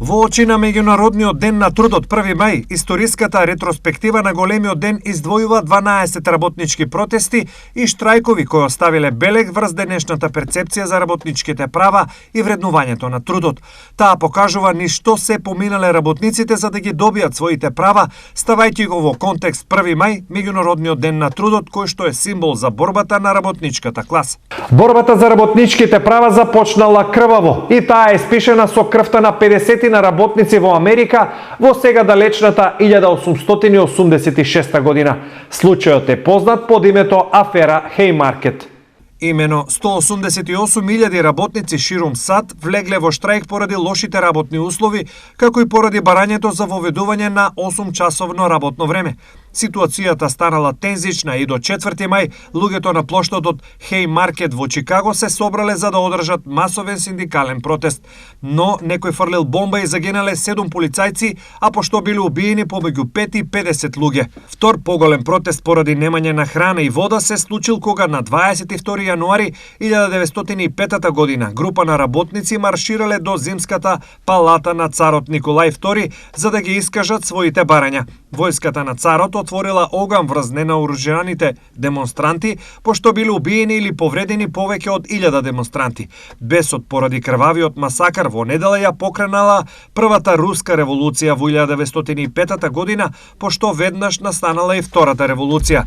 Во очи на Меѓународниот ден на трудот 1 мај, историската ретроспектива на големиот ден издвојува 12 работнички протести и штрајкови кои оставиле белег врз денешната перцепција за работничките права и вреднувањето на трудот. Таа покажува ни што се поминале работниците за да ги добијат своите права, ставајќи го во контекст 1 мај, Меѓународниот ден на трудот, кој што е символ за борбата на работничката класа. Борбата за работничките права започнала крваво и таа е испишена со крвта на 50 на работници во Америка во сега далечната 1886 година. Случајот е познат под името Афера Хејмаркет. Имено 188.000 работници ширум САД влегле во штрајк поради лошите работни услови, како и поради барањето за воведување на 8-часовно работно време. Ситуацијата станала тензична и до 4 мај луѓето на плоштадот Хејмаркет во Чикаго се собрале за да одржат масовен синдикален протест. Но некој фрлил бомба и загинале 7 полицајци, а пошто биле убиени помеѓу 5 и 50 луѓе. Втор поголем протест поради немање на храна и вода се случил кога на 22 јануари 1905 година група на работници марширале до зимската палата на царот Николај II за да ги искажат своите барања. Војската на царот отворила оган врз ненаоружаните демонстранти, пошто биле убиени или повредени повеќе од 1000 демонстранти. Бесот поради крвавиот масакар во недела ја покренала првата руска револуција во 1905 година, пошто веднаш настанала и втората револуција.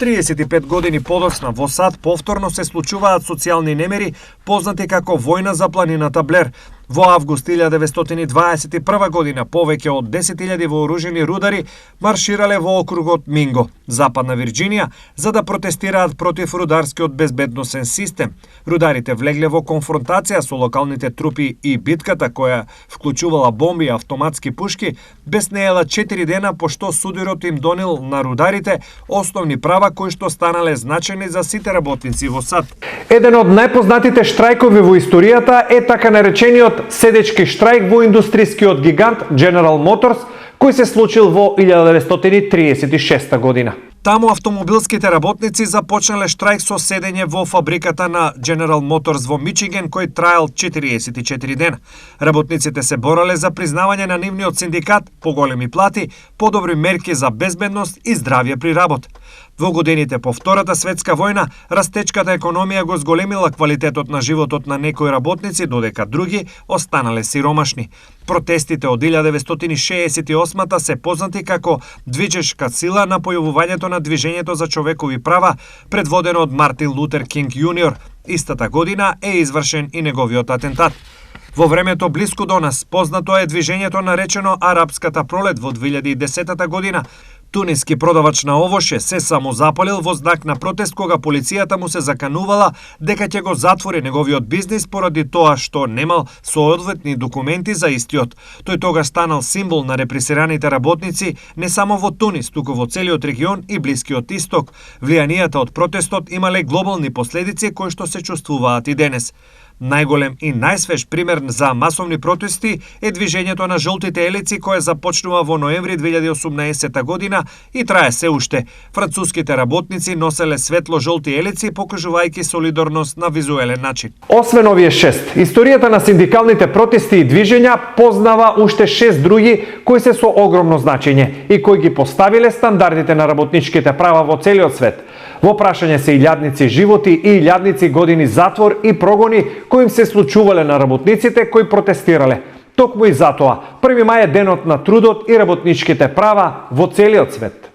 35 години подоцна во САД повторно се случуваат социјални немири, познати како војна за планината Блер. Во август 1921 година повеќе од 10.000 вооружени рудари марширале во округот Минго, Западна Вирџинија, за да протестираат против рударскиот безбедносен систем. Рударите влегле во конфронтација со локалните трупи и битката, која вклучувала бомби и автоматски пушки, безнеела 4 дена пошто судирот им донел на рударите основни права кои што станале значајни за сите работници во САД. Еден од најпознатите штрајкови во историјата е така наречениот седечки штрајк во индустрискиот гигант General Motors, кој се случил во 1936 година. Таму автомобилските работници започнале штрајк со седење во фабриката на General Motors во Мичиген, кој траел 44 дена. Работниците се борале за признавање на нивниот синдикат, поголеми плати, подобри мерки за безбедност и здравје при работа. Во годините по Втората светска војна, растечката економија го зголемила квалитетот на животот на некои работници, додека други останале сиромашни. Протестите од 1968 се познати како движечка сила на појавувањето на движењето за човекови права, предводено од Мартин Лутер Кинг Јуниор. Истата година е извршен и неговиот атентат. Во времето блиску до нас, познато е движењето наречено Арапската пролет во 2010 година. Туниски продавач на овоше се самозапалил во знак на протест кога полицијата му се заканувала дека ќе го затвори неговиот бизнис поради тоа што немал соодветни документи за истиот. Тој тогаш станал символ на репресираните работници не само во Тунис, туку во целиот регион и Блискиот Исток. Влијанијата од протестот имале глобални последици кои што се чувствуваат и денес. Најголем и најсвеж пример за масовни протести е движењето на жолтите елици кое започнува во ноември 2018 година и трае се уште. Француските работници носеле светло-жолти елици покажувајќи солидарност на визуелен начин. Освен овие 6, историјата на синдикалните протести и движења познава уште 6 други кои се со огромно значење и кои ги поставиле стандардите на работничките права во целиот свет. Во прашање се илјадници животи и илјадници години затвор и прогони кои им се случувале на работниците кои протестирале. Токму и затоа, 1 мај е денот на трудот и работничките права во целиот свет.